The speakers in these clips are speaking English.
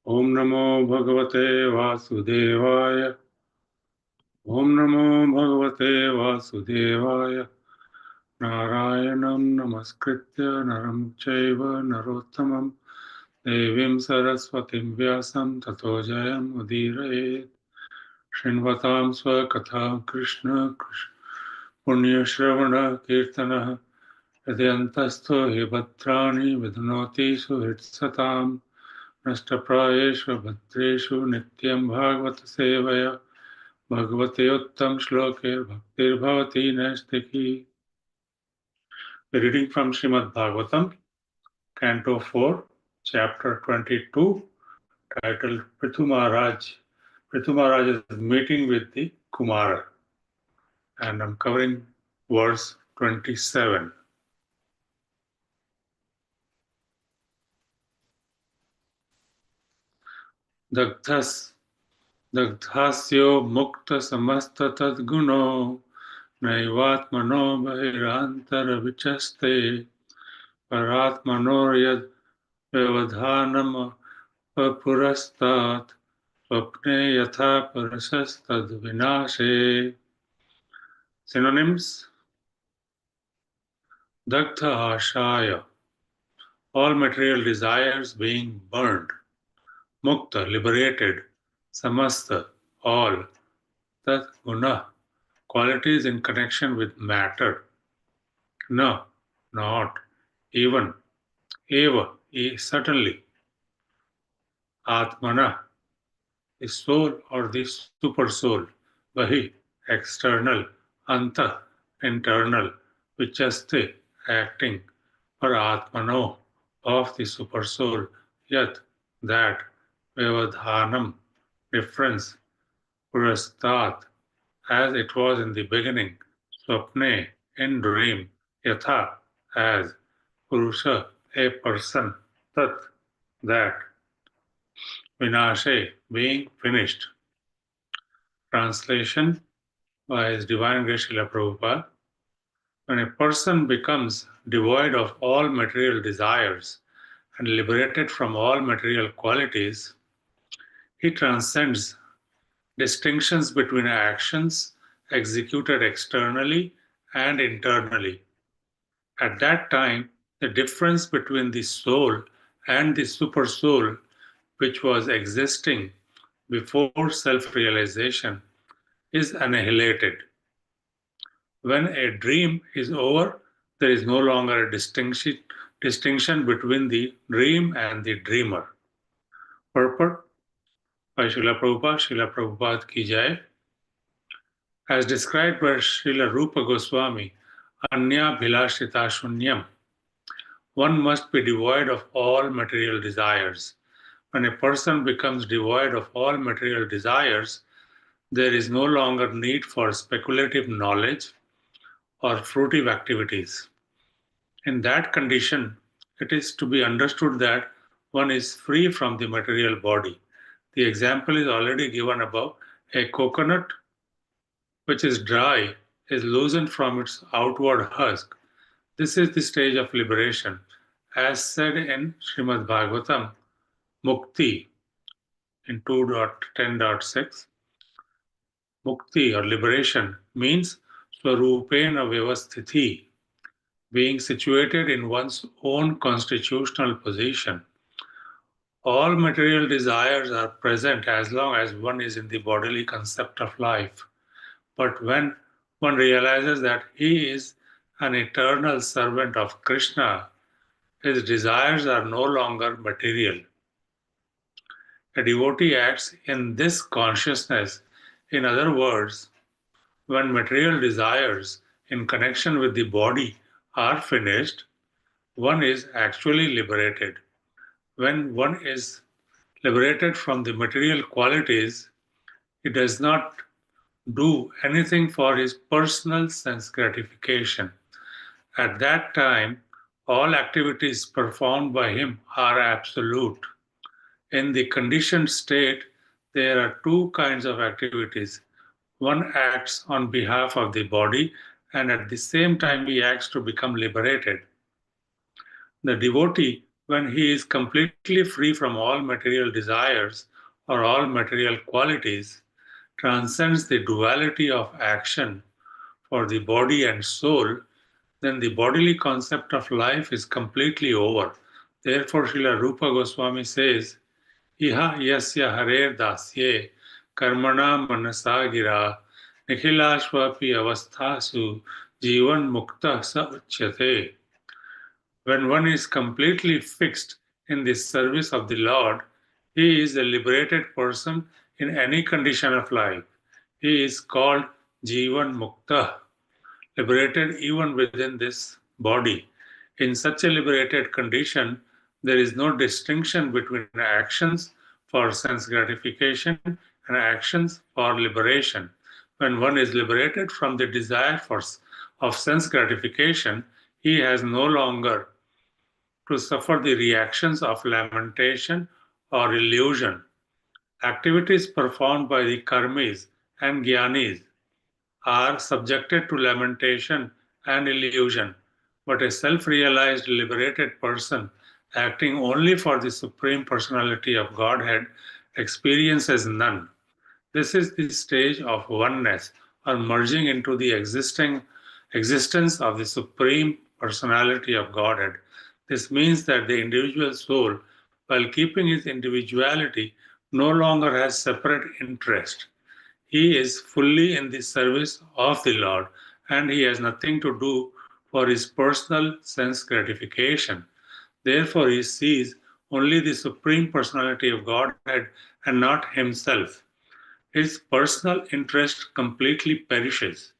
Om Namo Bhagavate Vasudevaya. Om Namo Bhagavate Vasudevaya. Narayanam Namaskritya Naram Chaiva Narottamam Devim Saraswatim Vyasam Tato Jayam Udirayet Shinvatam Swakatham Krishna Punya Shravana Kirtana Yadyantasto Hibatrani Vidnoti Suhitsatam Nashtaprayeshu Bhadreshu Nityam Bhagavata Sevaya Bhagavate Uttam Shloke Bhaktir Bhavati Nastiki. Reading from Srimad Bhagavatam, Canto 4, Chapter 22, titled Prithu Maharaj. Prithu Maharaj is meeting with the Kumara. And I'm covering verse 27. Dagdhasyo mukta samasta tadguno naivatmano bahirantara vichaste paratmanor yad vyavadhanam apurastat swapne yatha parasastad vinashe. Synonyms: Dagdha ashaya, all material desires being burned. Mukta, liberated. Samasta, all. Tat guna, qualities in connection with matter. Na, not. Even. Eva, certainly. Atmana, the soul or the super soul. Vahi, external. Anta, internal. Vichaste, acting. Paratmano, of the super soul. Yat, that. Vyavadhanam, difference. Purastat, as it was in the beginning. Swapne, in dream. Yatha, as. Purusha, a person. Tat, that. Vinashe, being finished. Translation by His Divine Grace Srila Prabhupada. When a person becomes devoid of all material desires and liberated from all material qualities, he transcends distinctions between actions executed externally and internally. At that time, the difference between the soul and the super soul, which was existing before self-realization, is annihilated. When a dream is over, there is no longer a distinction between the dream and the dreamer. Purport by Srila Prabhupada ki jai. As described by Srila Rupa Goswami, Anya Bhilashita Shunyam, one must be devoid of all material desires. When a person becomes devoid of all material desires, there is no longer need for speculative knowledge or fruitive activities. In that condition, it is to be understood that one is free from the material body. The example is already given above. A coconut, which is dry, is loosened from its outward husk. This is the stage of liberation. As said in Srimad Bhagavatam, Mukti in 2.10.6, Mukti or liberation means Swarupena Vyavasthiti, being situated in one's own constitutional position. All material desires are present as long as one is in the bodily concept of life. But when one realizes that he is an eternal servant of Krishna, his desires are no longer material. A devotee acts in this consciousness. In other words, when material desires in connection with the body are finished, one is actually liberated. When one is liberated from the material qualities, he does not do anything for his personal sense gratification. At that time, all activities performed by him are absolute. In the conditioned state, there are two kinds of activities. One acts on behalf of the body, and at the same time, he acts to become liberated. The devotee When he is completely free from all material desires or all material qualities, transcends the duality of action for the body and soul, then the bodily concept of life is completely over. Therefore, Srila Rupa Goswami says, Iha yasya harer dasye karmana manasa gira nikhilashvapi avasthasu jivan mukta sa uchyate. When one is completely fixed in the service of the Lord, he is a liberated person in any condition of life. He is called Jivan Mukta, liberated even within this body. In such a liberated condition, there is no distinction between actions for sense gratification and actions for liberation. When one is liberated from the desire of sense gratification, he has no longer to suffer the reactions of lamentation or illusion. Activities performed by the karmis and jnanis are subjected to lamentation and illusion, but a self realized, liberated person acting only for the Supreme Personality of Godhead experiences none. This is the stage of oneness or merging into the existence of the Supreme Personality of Godhead. This means that the individual soul, while keeping his individuality, no longer has separate interest. He is fully in the service of the Lord and he has nothing to do for his personal sense gratification. Therefore, he sees only the Supreme Personality of Godhead and not himself. His personal interest completely perishes.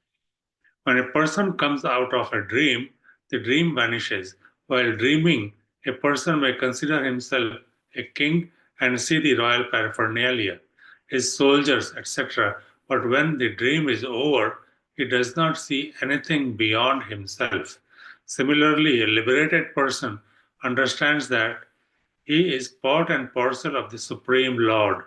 When a person comes out of a dream, the dream vanishes. While dreaming, a person may consider himself a king and see the royal paraphernalia, his soldiers, etc. But when the dream is over, he does not see anything beyond himself. Similarly, a liberated person understands that he is part and parcel of the Supreme Lord,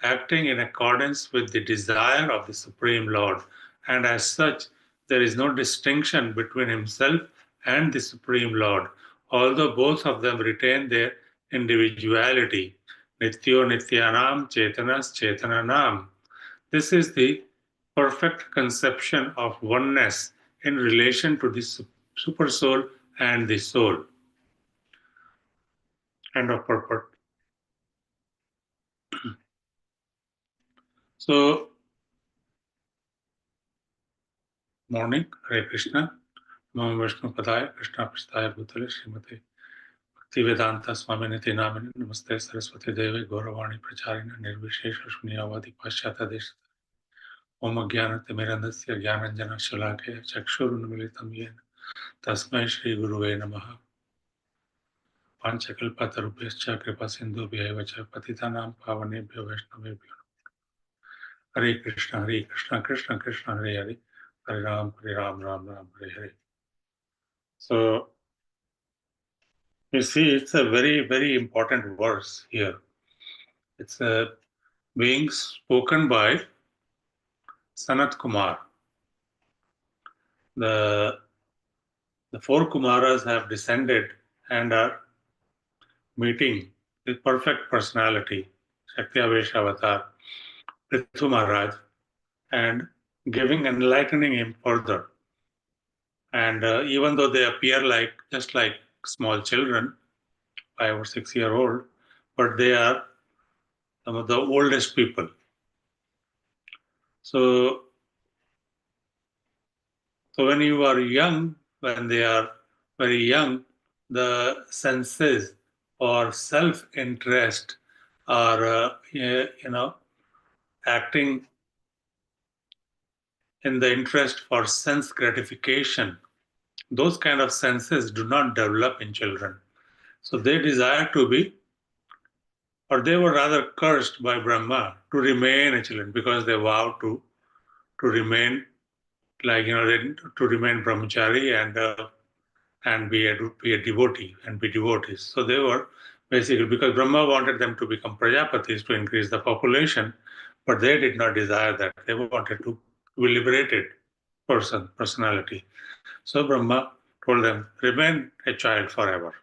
acting in accordance with the desire of the Supreme Lord, and as such, there is no distinction between himself and the Supreme Lord, although both of them retain their individuality. Nityo Nityanam Chetanas Chetananam. This is the perfect conception of oneness in relation to the supersoul and the soul. End of purport. So, morning, Hare Krishna. Namo Vishnu Padaya, Krishna Pristaya Bhutale, Srimate Bhaktivedanta Swami Niti Namini, Namaste Saraswati Devi, Gauravani Pracharina, Nirvishesha Shunyavadi Paschata Desha. Om Jnana Timirandasya Jnananjana Shalakaya Chakshurunmilitam Yena Tasmai Shri Guruve Namaha Panchakalpatarubhyascha Kripa Sindhubhyaiva Cha Patitanam Pavanebhyo Vaishnavebhyo. Hare Krishna, Hare Krishna, Krishna Krishna, Hare Hare, Hare Ram, Ram Ram, Hare Hare. So, you see, it's a very, very important verse here. It's being spoken by Sanat Kumar. The, the four Kumaras have descended and are meeting with perfect personality, Shakti Avatar, Prithu Maharaj, and giving enlightening him further. And even though they appear like just like small children, 5 or 6 year old, but they are some of the oldest people. So when you are young, when they are very young, the senses or self-interest are, acting in the interest for sense gratification. Those kind of senses do not develop in children. So they desire to be, or they were rather cursed by Brahma to remain a children because they vow to remain to remain brahmachari and be a devotee and be devotees. So they were basically, because Brahma wanted them to become Prajapatis to increase the population, but they did not desire that. They wanted to be liberated personality. So Brahma told them, remain a child forever.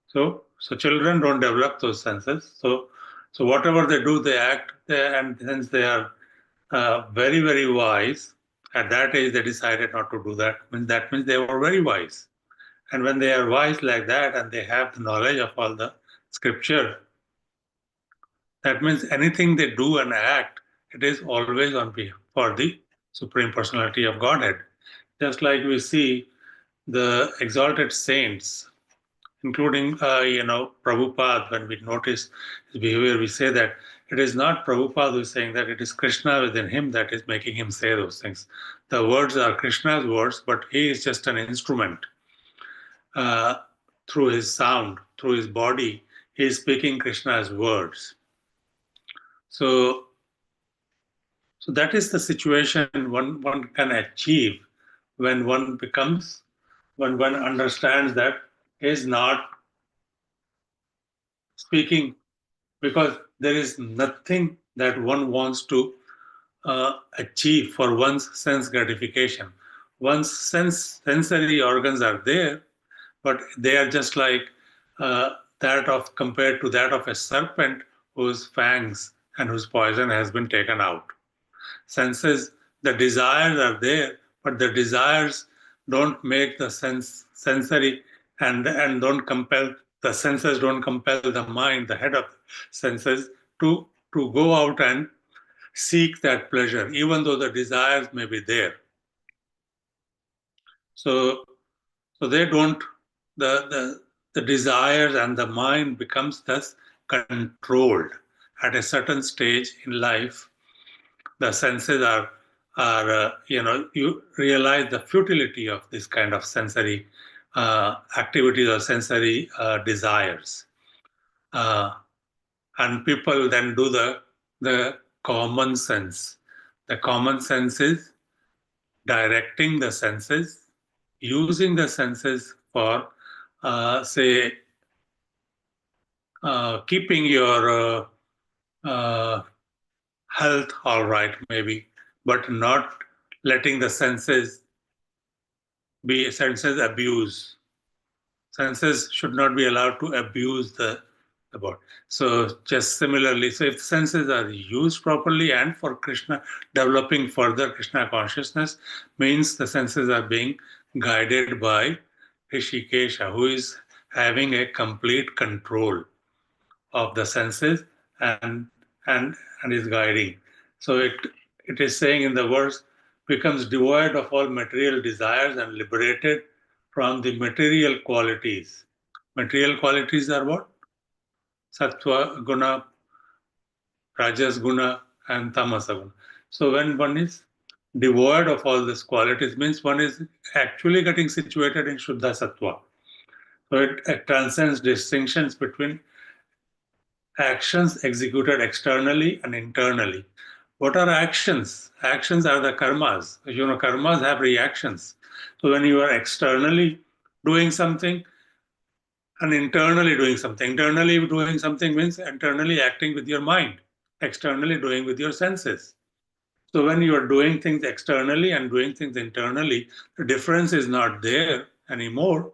So children don't develop those senses. So whatever they do, they act, and since they are very, very wise, at that age they decided not to do that. That means they were very wise. And when they are wise like that and they have the knowledge of all the scripture, that means anything they do and act, it is always on behalf for the Supreme Personality of Godhead. Just like we see the exalted saints, including Prabhupada, when we notice his behavior, we say that it is not Prabhupada who is saying that, it is Krishna within him that is making him say those things. The words are Krishna's words, but he is just an instrument. Uh, Through his sound, through his body, he is speaking Krishna's words. So, so that is the situation one can achieve when when one understands that he is not speaking, because there is nothing that one wants to achieve for one's sense gratification. One's sensory organs are there, but they are just like that of compared to that of a serpent whose fangs and whose poison has been taken out. Senses, the desires are there, but the desires don't make the sensory, and don't compel the senses, don't compel the mind, the head of senses, to go out and seek that pleasure, even though the desires may be there. So, so they don't, the desires and the mind becomes thus controlled. At a certain stage in life, the senses are you realize the futility of this kind of sensory activities or sensory desires. Uh, and people then do the common sense. The common sense is directing the senses, using the senses for, say, keeping your health all right, maybe, but not letting the senses be senses abuse. Senses should not be allowed to abuse the body. So just similarly, so if senses are used properly and for Krishna, developing further Krishna consciousness, means the senses are being guided by Rishikesha, who is having a complete control of the senses and and and is guiding. So it is saying in the verse, becomes devoid of all material desires and liberated from the material qualities. Material qualities are what? Sattva guna, rajas guna, and tamasa guna. So when one is devoid of all these qualities, means one is actually getting situated in Shuddha Sattva. So it transcends distinctions between actions executed externally and internally. What are actions? Actions are the karmas. Karmas have reactions. So when you are externally doing something and internally doing something, internally doing something means internally acting with your mind, externally doing with your senses. So when you are doing things externally and doing things internally, the difference is not there anymore.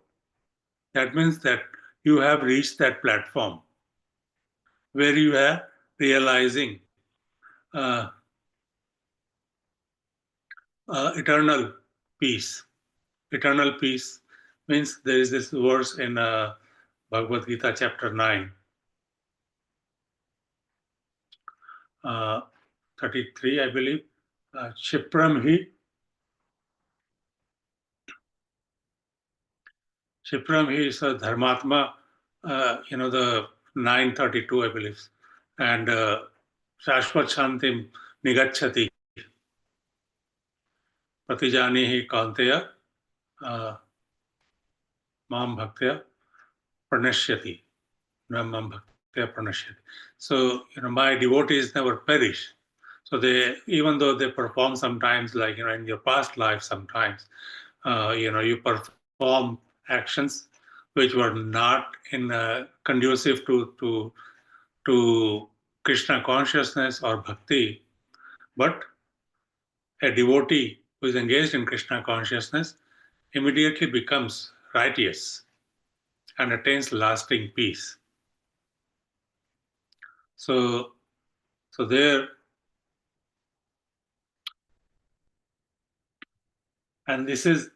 That means that you have reached that platform where you are realizing uh, eternal peace. Eternal peace means there is this verse in Bhagavad Gita, chapter 9, uh, 33, I believe. Shipram he is a Dharmatma, the 932, I believe. And Shashvat Shantim Nigachati Pratijani hi Kanteya Mam Bhaktya Pranashyati. Mam Bhaktya Pranashyati. So, my devotees never perish. So they, even though they perform sometimes, like in your past life, sometimes you perform actions which were not in conducive to Krishna consciousness or bhakti, but a devotee who is engaged in Krishna consciousness immediately becomes righteous. and attains lasting peace. So, so there, and this is,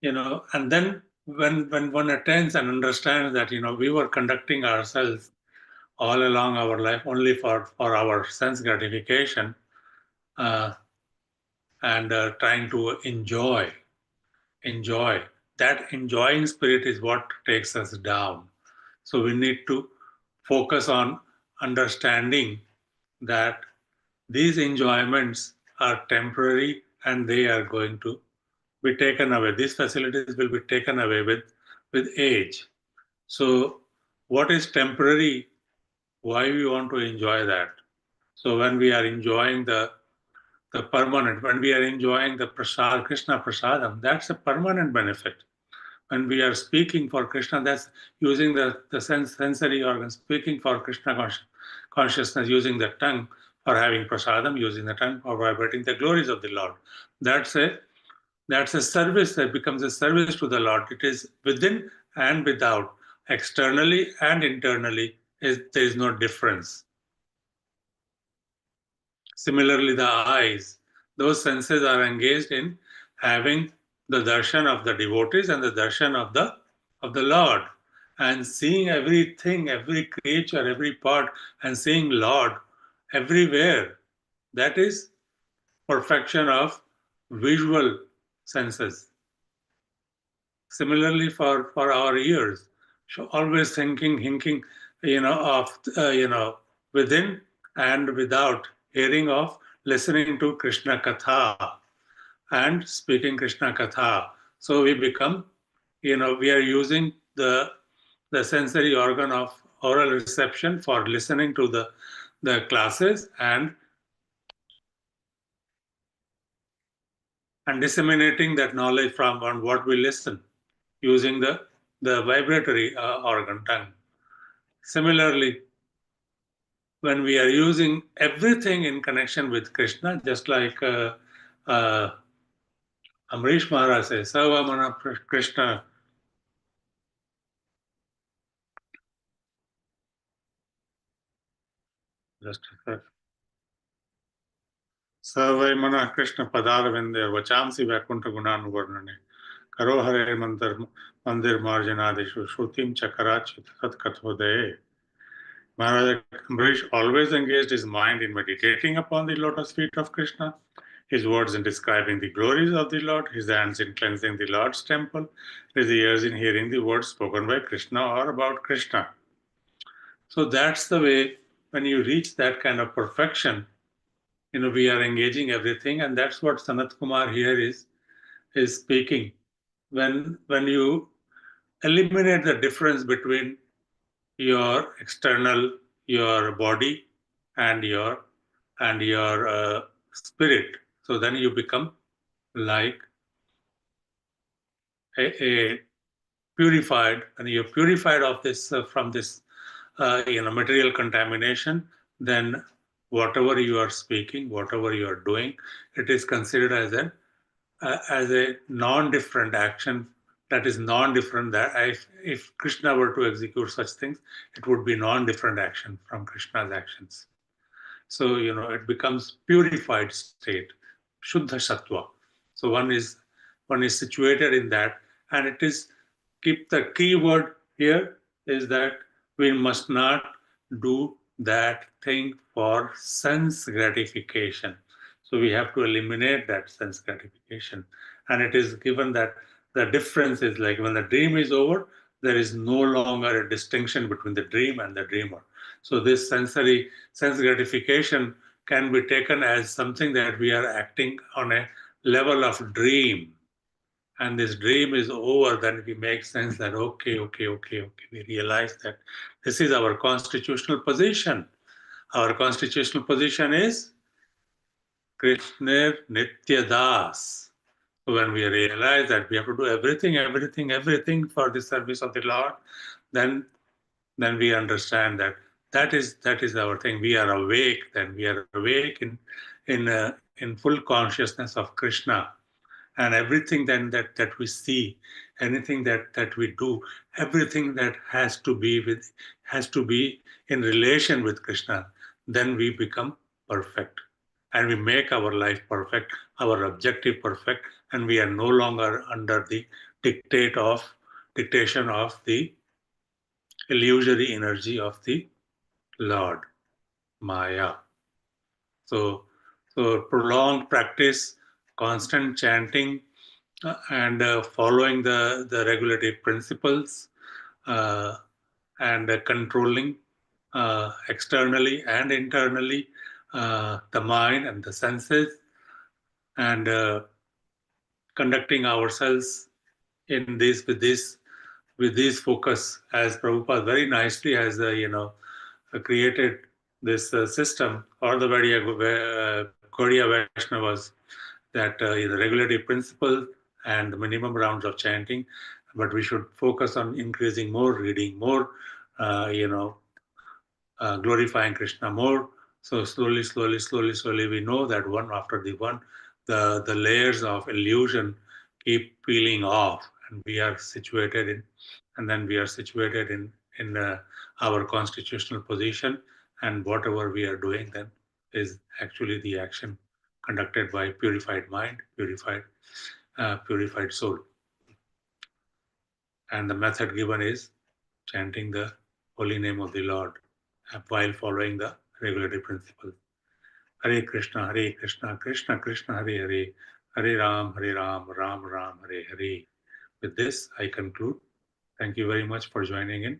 and then when one attains and understands that, we were conducting ourselves all along our life only for our sense gratification, uh, and trying to enjoy. That enjoying spirit is what takes us down. So we need to focus on understanding that these enjoyments are temporary and they are going to be taken away. These facilities will be taken away with age. So what is temporary? Why we want to enjoy that? So when we are enjoying the permanent, when we are enjoying the prasad, Krishna prasadam, that's a permanent benefit. When we are speaking for Krishna, that's using the sensory organ, speaking for Krishna consciousness, using the tongue for having prasadam, using the tongue for vibrating the glories of the Lord. That's a that's a service that becomes a service to the Lord. It is within and without, externally and internally. There is no difference. Similarly, the eyes, those senses are engaged in having the darshan of the devotees and the darshan of the Lord, and seeing everything, every creature, every part, and seeing Lord everywhere. That is perfection of visual senses. Similarly, for our ears, so always thinking, of within and without, hearing of, listening to Krishna Katha and speaking Krishna Katha. So we become, we are using the sensory organ of oral reception for listening to the classes and disseminating that knowledge from on what we listen using the vibratory organ tongue. Similarly, when we are using everything in connection with Krishna, just like uh, Amrish Maharaj says, Savamana Krishna, just a sec. Savai Mana Krishna Padarvinde, Vachamsi Vakunta Gunanuvarnane, Karo Hare Mandir Marjanadishu, Shrutim Chakarachit Sat Kathodaya. Maharaj Amrish always engaged his mind in meditating upon the lotus feet of Krishna, his words in describing the glories of the Lord, his hands in cleansing the Lord's temple, his ears in hearing the words spoken by Krishna or about Krishna. So that's the way, when you reach that kind of perfection, we are engaging everything, and that's what Sanat Kumar here is speaking. When you eliminate the difference between your external, your body, and your spirit, so then you become like a purified, and you're purified of this from this material contamination. Then whatever you are speaking, whatever you are doing, it is considered as a non-different action. That is non-different. That if Krishna were to execute such things, it would be non-different action from Krishna's actions. So it becomes purified state, Shuddha Sattva. So one is situated in that, and it is, keep the key word here is that we must not do that thing for sense gratification. So we have to eliminate that sense gratification. And it is given that the difference is like when the dream is over, there is no longer a distinction between the dream and the dreamer. So this sense gratification can be taken as something that we are acting on a level of dream. And this dream is over, then we make sense that okay. We realize that this is our constitutional position. Our constitutional position is Krishna Nitya Das. So when we realize that we have to do everything for the service of the Lord, then we understand that that is our thing. We are awake. Then we are awake in full consciousness of Krishna, And everything then that we see, anything that we do, everything that has to be in relation with Krishna, then we become perfect. And we make our life perfect, our objective perfect, and we are no longer under the dictation of the illusory energy of the Lord, Maya. So, so prolonged practice, constant chanting, and following the regulative principles, uh, and controlling externally and internally the mind and the senses, and conducting ourselves in this with this focus, as Prabhupada very nicely has created this system, or the Gaudiya Vaishnavas, that the regulative principle and the minimum rounds of chanting, but we should focus on increasing more, reading more, uh, you know, glorifying Krishna more. So slowly, we know that one after the one, the layers of illusion keep peeling off, and we are situated in, and then we are situated in our constitutional position, and whatever we are doing then is actually the action conducted by purified mind, purified soul, and the method given is chanting the holy name of the Lord while following the regulative principle. Hare Krishna, Krishna Krishna, Hare Hare, Hare Ram, Ram Ram, Hare Hare. With this, I conclude. Thank you very much for joining in.